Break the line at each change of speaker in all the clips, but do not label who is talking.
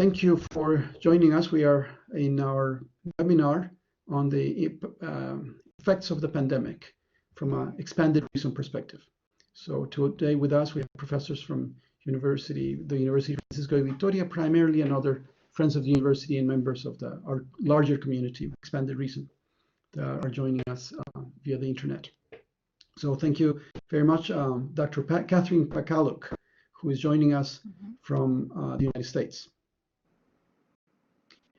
Thank you for joining us. We are in our webinar on the effects of the pandemic from an expanded reason perspective. So today with us, we have professors from the University of Francisco de Vitoria, primarily, and other friends of the university and members of our larger community, expanded reason, that are joining us via the internet. So thank you very much, Dr. Catherine Pakaluk, who is joining us from the United States.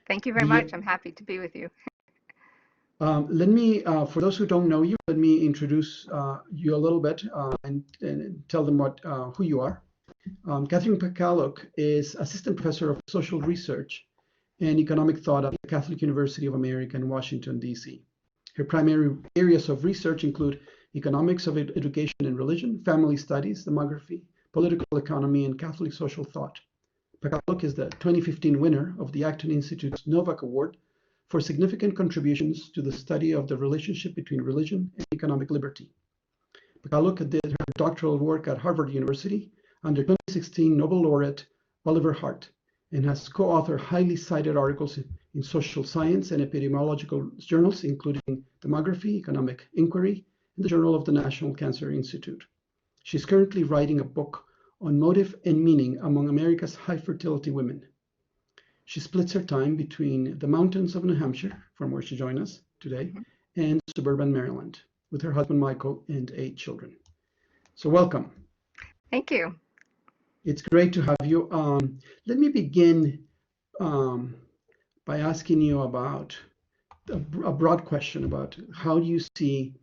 Thank you very much. I'm happy to be with you.
Let me, for those who don't know you, let me introduce you a little bit and tell them who you are. Catherine Pakaluk is Assistant Professor of Social Research and Economic Thought at the Catholic University of America in Washington, D.C. Her primary areas of research include economics of education and religion, family studies, demography, political economy, and Catholic social thought. Pakaluk is the 2015 winner of the Acton Institute's Novak Award for significant contributions to the study of the relationship between religion and economic liberty. Pakaluk did her doctoral work at Harvard University under 2016 Nobel laureate Oliver Hart and has co-authored highly cited articles in social science and epidemiological journals, including Demography, Economic Inquiry, and the Journal of the National Cancer Institute. She's currently writing a book on motive and meaning among America's high fertility women. She splits her time between the mountains of New Hampshire, from where she joined us today, and suburban Maryland, with her husband Michael and 8 children. So welcome.
Thank you.
It's great to have you. Let me begin by asking you about a broad question about how do you see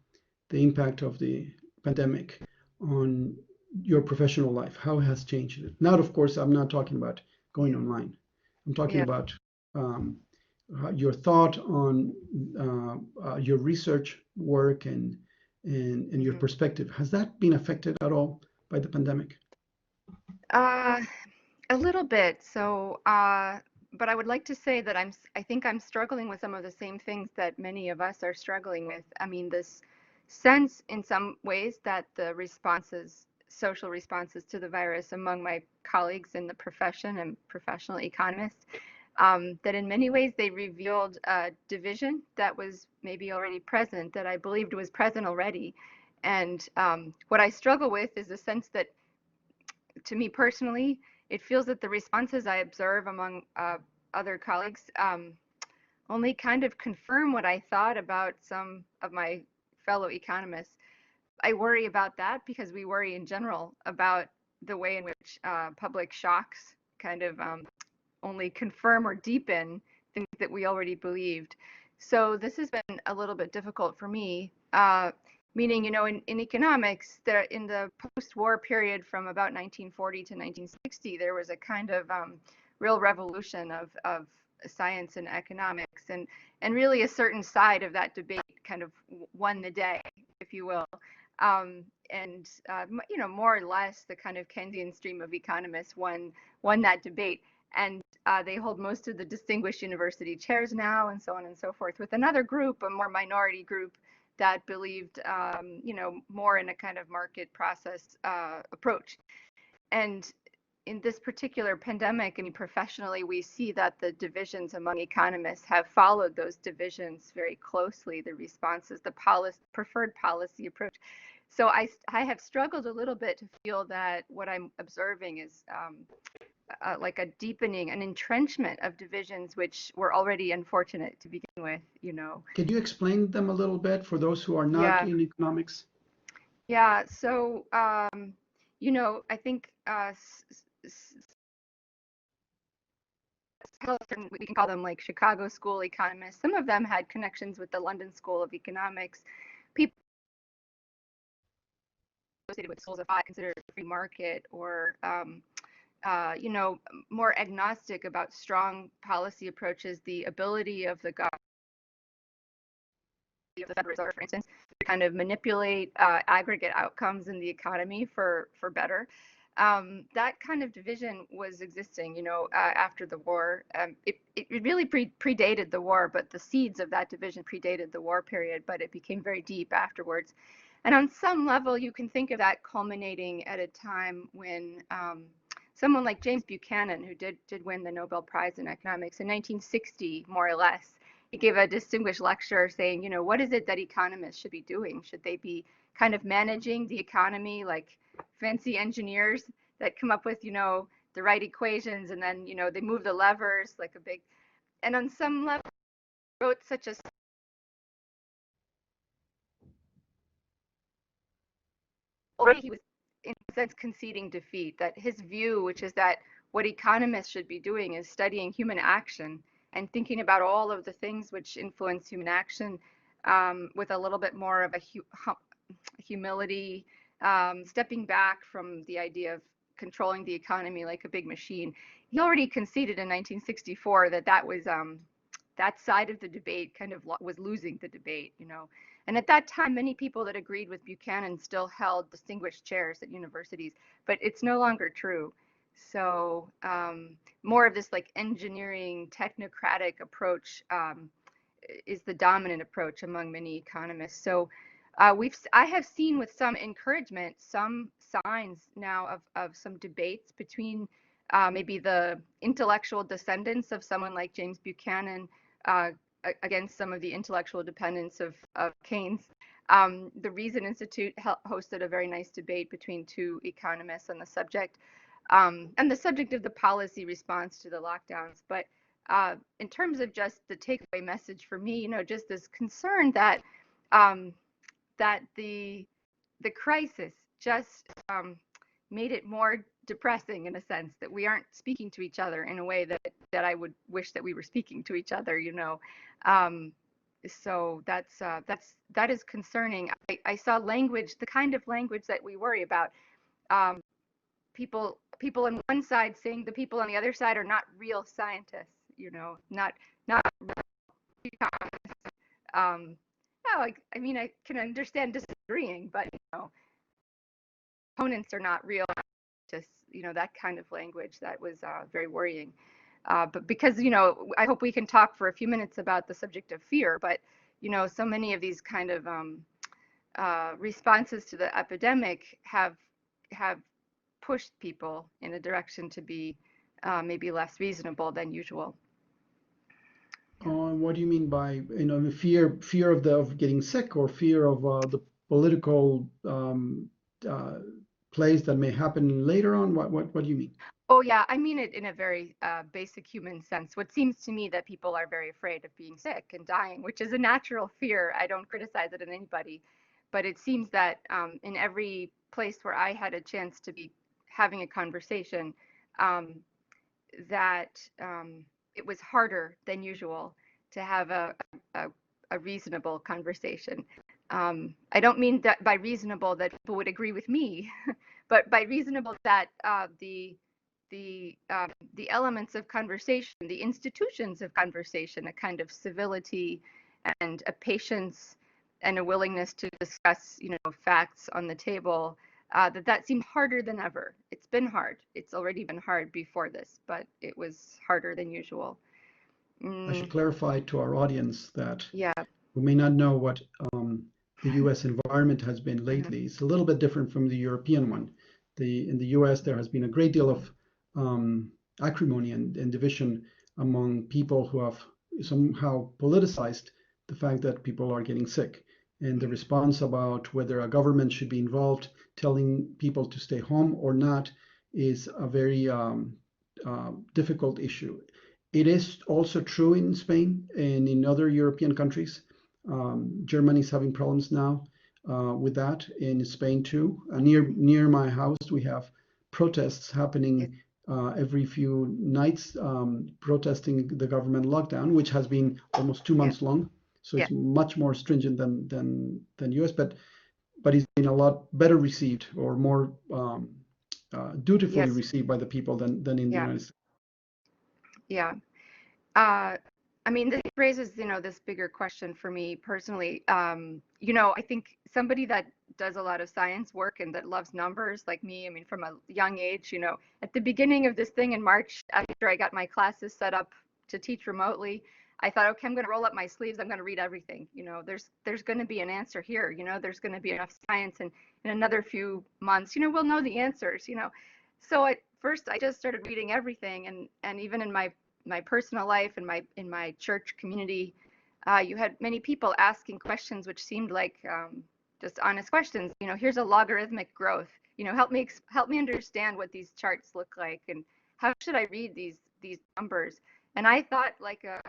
the impact of the pandemic on your professional life? How it has changed it? Now, of course, I'm not talking about going online. I'm talking about your thought on your research work and your perspective. Has that been affected at all by the pandemic?
A little bit. So, but I would like to say that I think I'm struggling with some of the same things that many of us are struggling with. I mean, this sense in some ways that the social responses to the virus among my colleagues in the profession and professional economists, that in many ways they revealed a division that was maybe already present, that I believed was present already. And what I struggle with is the sense that, to me personally, it feels that the responses I observe among other colleagues only kind of confirm what I thought about some of my fellow economists. I worry about that because we worry in general about the way in which public shocks kind of only confirm or deepen things that we already believed. So this has been a little bit difficult for me, meaning, you know, in economics, in the post-war period from about 1940 to 1960, there was a kind of real revolution of science and economics, and really a certain side of that debate kind of won the day, if you will. You know, more or less the kind of Keynesian stream of economists won that debate, and they hold most of the distinguished university chairs now, and so on and so forth, with another group, a more minority group, that believed, you know, more in a kind of market process approach. And in this particular pandemic, I mean, professionally, we see that the divisions among economists have followed those divisions very closely, the responses, the preferred policy approach. So I have struggled a little bit to feel that what I'm observing is like a deepening, an entrenchment of divisions, which were already unfortunate to begin with, you know.
Could you explain them a little bit for those who are not in economics?
Yeah, so, you know, I think we can call them like Chicago School economists. Some of them had connections with the London School of Economics. People associated with schools of thought considered free market or you know, more agnostic about strong policy approaches, the ability of the government, of the Federal Reserve, for instance, to kind of manipulate aggregate outcomes in the economy for better. That kind of division was existing, you know, after the war. It really predated the war, but the seeds of that division predated the war period, but it became very deep afterwards. And on some level, you can think of that culminating at a time when someone like James Buchanan, who did win the Nobel Prize in economics in 1960, more or less. He gave a distinguished lecture saying, what is it that economists should be doing? Should they be kind of managing the economy like fancy engineers that come up with, the right equations, and then, they move the levers like a big, and on some level, wrote such a already he was in a sense conceding defeat, that his view, which is that what economists should be doing is studying human action and thinking about all of the things which influence human action, with a little bit more of a humility, stepping back from the idea of controlling the economy like a big machine. He already conceded in 1964 that was that side of the debate kind of was losing the debate, And at that time, many people that agreed with Buchanan still held distinguished chairs at universities, but it's no longer true. So more of this like engineering, technocratic approach is the dominant approach among many economists. So I have seen with some encouragement, some signs now of some debates between maybe the intellectual descendants of someone like James Buchanan against some of the intellectual dependents of Keynes. The Reason Institute hosted a very nice debate between two economists on the subject, and the subject of the policy response to the lockdowns. But in terms of just the takeaway message for me, just this concern that that the crisis just made it more depressing, in a sense, that we aren't speaking to each other in a way that I would wish that we were speaking to each other. So that is concerning. I saw language, the kind of language that we worry about. People on one side saying the people on the other side are not real scientists. Not no, I mean, I can understand disagreeing, but opponents are not real scientists. That kind of language, that was very worrying. But because I hope we can talk for a few minutes about the subject of fear. But so many of these kind of responses to the epidemic have pushed people in a direction to be maybe less reasonable than usual.
What do you mean by fear of getting sick, or fear of the political plays that may happen later on? What do you mean?
Oh yeah, I mean it in a very basic human sense. What seems to me that people are very afraid of being sick and dying, which is a natural fear. I don't criticize it in anybody, but it seems that in every place where I had a chance to be having a conversation, that it was harder than usual to have a reasonable conversation. I don't mean that by reasonable that people would agree with me, but by reasonable that the elements of conversation, the institutions of conversation, a kind of civility and a patience and a willingness to discuss, facts on the table, that seemed harder than ever. It's been hard. It's already been hard before this, but it was harder than usual.
I should clarify to our audience that
Yeah.
who may not know what the U.S. environment has been lately. It's a little bit different from the European one. In the U.S., there has been a great deal of acrimony and division among people who have somehow politicized the fact that people are getting sick. And the response about whether a government should be involved telling people to stay home or not is a very difficult issue. It is also true in Spain and in other European countries. Germany is having problems now with that. In Spain too. Near my house, we have protests happening every few nights, protesting the government lockdown, which has been almost 2 months long. So it's much more stringent than US, but it's been a lot better received, or more dutifully received by the people than in the United States.
Yeah. I mean, this raises, this bigger question for me personally. I think somebody that does a lot of science work and that loves numbers like me, I mean, from a young age, at the beginning of this thing in March, after I got my classes set up to teach remotely, I thought, okay, I'm going to roll up my sleeves. I'm going to read everything. There's going to be an answer here. There's going to be enough science, and in another few months, we'll know the answers. So first I just started reading everything, and even in my personal life and in my church community, you had many people asking questions which seemed like just honest questions. Here's a logarithmic growth. Help me understand what these charts look like, and how should I read these numbers? And I thought, like a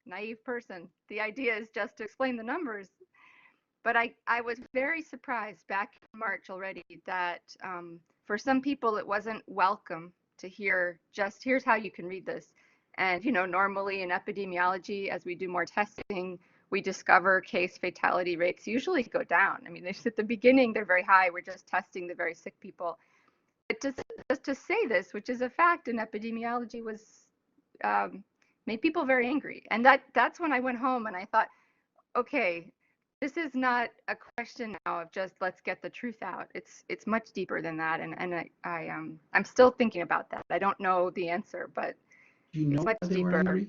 naive person, the idea is just to explain the numbers. But I was very surprised back in March already that for some people it wasn't welcome to hear just here's how you can read this. And normally in epidemiology, as we do more testing, we discover case fatality rates usually go down. I mean, at the beginning they're very high. We're just testing the very sick people. But just to say this, which is a fact in epidemiology, was made people very angry. And that's when I went home and I thought, okay, this is not a question now of just let's get the truth out. It's much deeper than that, and I'm still thinking about that. I don't know the answer, but
Do you
it's
know
much
why they were
deeper.
angry?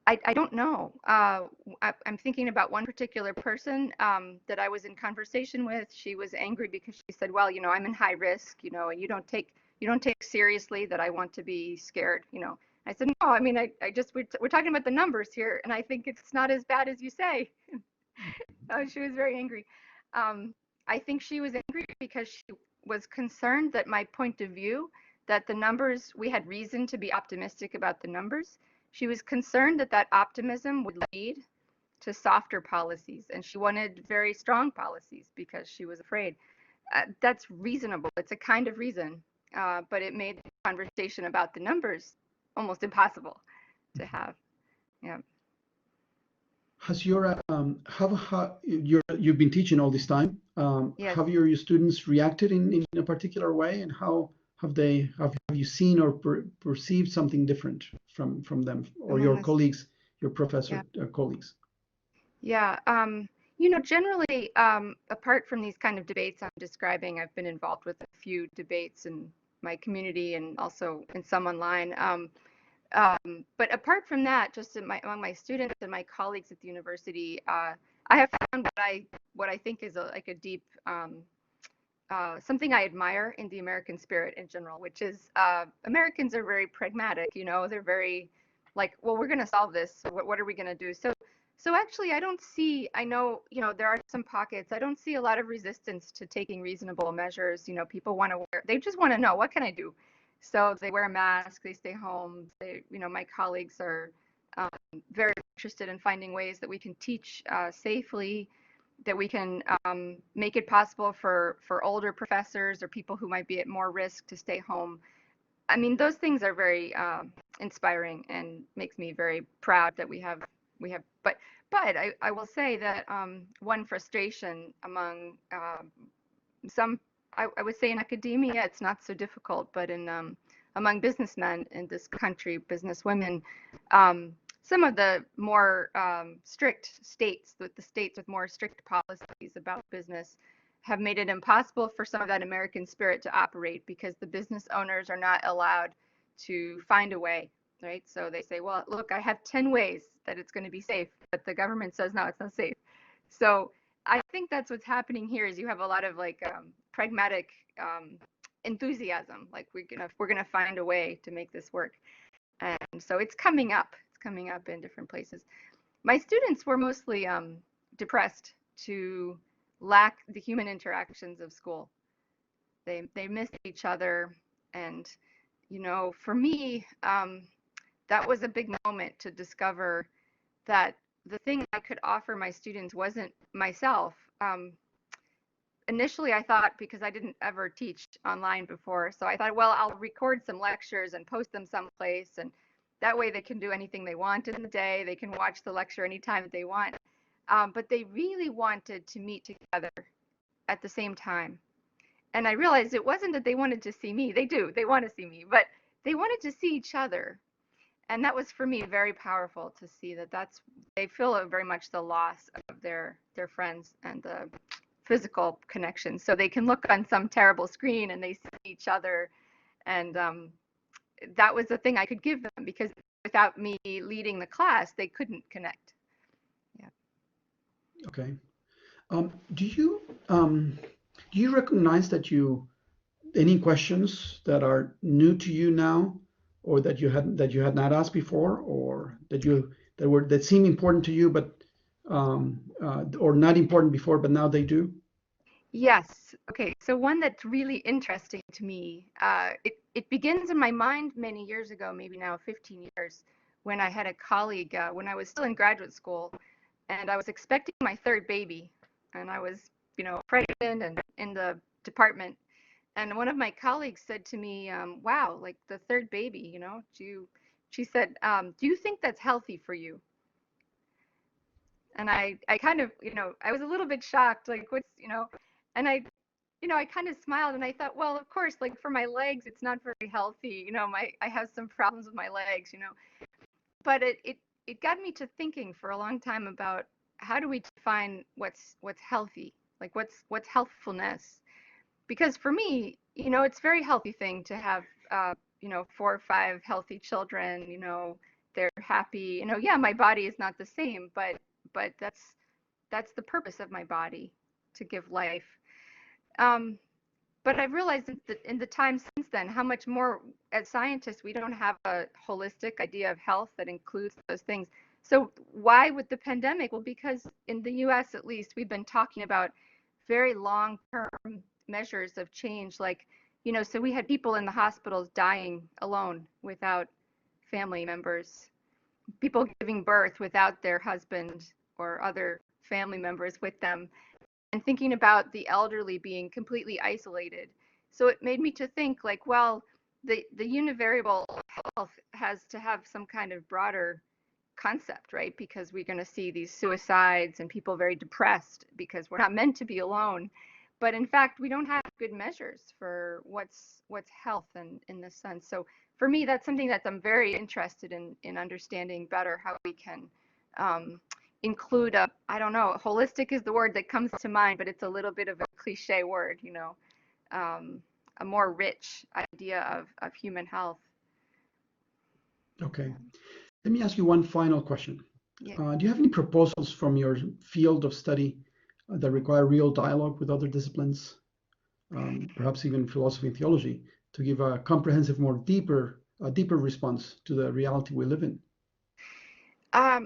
I don't know. I'm thinking about one particular person that I was in conversation with. She was angry because she said, well, I'm in high risk, and you don't take seriously that I want to be scared. I said, no, I mean, I just, we're talking about the numbers here, and I think it's not as bad as you say. She was very angry. I think she was angry because she was concerned that my point of view, that the numbers, we had reason to be optimistic about the numbers. She was concerned that that optimism would lead to softer policies, and she wanted very strong policies because she was afraid. That's reasonable. It's a kind of reason, but it made the conversation about the numbers almost impossible to have. Yeah.
Has your you've been teaching all this time?
Yes.
Have your students reacted in a particular way, and how have you seen or perceived something different from them or your colleagues, your professor colleagues?
Yeah. Generally, apart from these kind of debates I'm describing, I've been involved with a few debates in my community and also in some online. But apart from that, just among my students and my colleagues at the university, I have found what I think is like a deep something I admire in the American spirit in general, which is Americans are very pragmatic. They're very like, well, we're going to solve this. So what are we going to do? So actually, I don't see. I know, there are some pockets. I don't see a lot of resistance to taking reasonable measures. People want to wear. They just want to know, what can I do? So they wear a mask. They stay home. My colleagues are very interested in finding ways that we can teach safely, that we can make it possible for older professors or people who might be at more risk to stay home. I mean, those things are very inspiring and makes me very proud that we have. But I will say that one frustration among some, I would say in academia, it's not so difficult, but in among businessmen in this country, businesswomen, some of the more strict states, the states with more strict policies about business, have made it impossible for some of that American spirit to operate because the business owners are not allowed to find a way, right? So they say, well, look, I have 10 ways that it's going to be safe, but the government says, no, it's not safe. So I think that's what's happening here is you have a lot of like pragmatic enthusiasm, like we're gonna find a way to make this work. And so it's coming up in different places. My students were mostly depressed to lack the human interactions of school. They missed each other, and for me, that was a big moment to discover that the thing I could offer my students wasn't myself. Initially, I thought, because I didn't ever teach online before, so I thought, well, I'll record some lectures and post them someplace, and that way they can do anything they want in the day. They can watch the lecture anytime that they want. But they really wanted to meet together at the same time. And I realized it wasn't that they wanted to see me. They do. They want to see me, but they wanted to see each other. And that was for me very powerful to see that they feel very much the loss of their friends and the physical connection. So they can look on some terrible screen and they see each other. And that was the thing I could give them, because without me leading the class, they couldn't connect. Yeah.
Okay. Do you recognize that you any questions that are new to you now, or that you had not asked before, or that seem important to you, but or not important before, but now they do?
Yes. Okay. So one that's really interesting to me, it begins in my mind many years ago, maybe now 15 years, when I had a colleague, when I was still in graduate school, and I was expecting my third baby, and I was, pregnant and in the department. And one of my colleagues said to me, "Wow, like the third baby, she said, "Do you think that's healthy for you?" And I kind of, I was a little bit shocked, like and I kind of smiled and I thought, well, of course, like for my legs, it's not very healthy. I have some problems with my legs. But it got me to thinking for a long time about how do we define what's healthy, like what's healthfulness? Because for me, it's a very healthy thing to have, 4 or 5 healthy children. They're happy. Yeah, my body is not the same, but that's the purpose of my body, to give life. Um, but I've realized in the time since then how much more, as scientists, we don't have a holistic idea of health that includes those things. So why with the pandemic? Well, because in the US at least, we've been talking about very long-term measures of change. Like, so we had people in the hospitals dying alone without family members, people giving birth without their husband or other family members with them, and thinking about the elderly being completely isolated. So it made me to think, like, well, the univariable health has to have some kind of broader concept, right? Because we're going to see these suicides and people very depressed because we're not meant to be alone. But in fact, we don't have good measures for what's health in this sense. So for me, that's something that I'm very interested in understanding better, how we can include I don't know, holistic is the word that comes to mind, but it's a little bit of a cliche word, a more rich idea of human health.
Okay. Let me ask you one final question.
Yeah.
Do you have any proposals from your field of study that require real dialogue with other disciplines, perhaps even philosophy and theology, to give a comprehensive, deeper response to the reality we live in?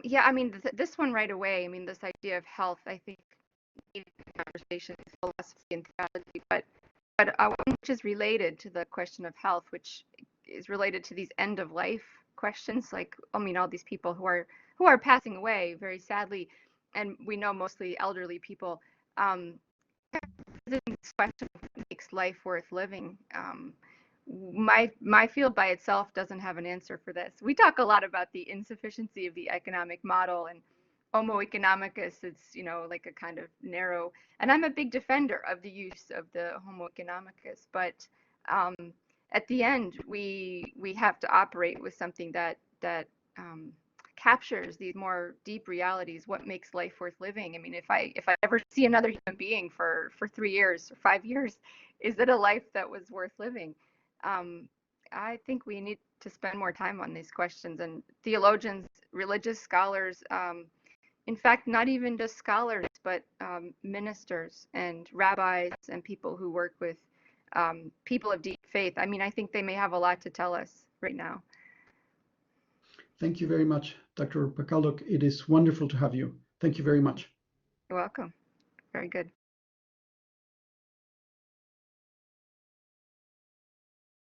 Yeah, I mean, this one right away, I mean, this idea of health, I think needs conversation with philosophy and theology, but one which is related to the question of health, which is related to these end of life questions, like, I mean, all these people who are passing away very sadly, and we know mostly elderly people. This question of what makes life worth living. My field by itself doesn't have an answer for this. We talk a lot about the insufficiency of the economic model, and Homo economicus, it's like a kind of narrow, and I'm a big defender of the use of the Homo economicus, but um, at the end we have to operate with something that captures these more deep realities. What makes life worth living? I mean, if I ever see another human being for 3 years or 5 years, is it a life that was worth living? um, I think we need to spend more time on these questions, and theologians, religious scholars, in fact, not even just scholars, but ministers and rabbis and people who work with people of deep faith. I mean, I think they may have a lot to tell us right now.
Thank you very much, Dr. Pakaluk. It is wonderful to have you. Thank you very much.
You're welcome. Very good.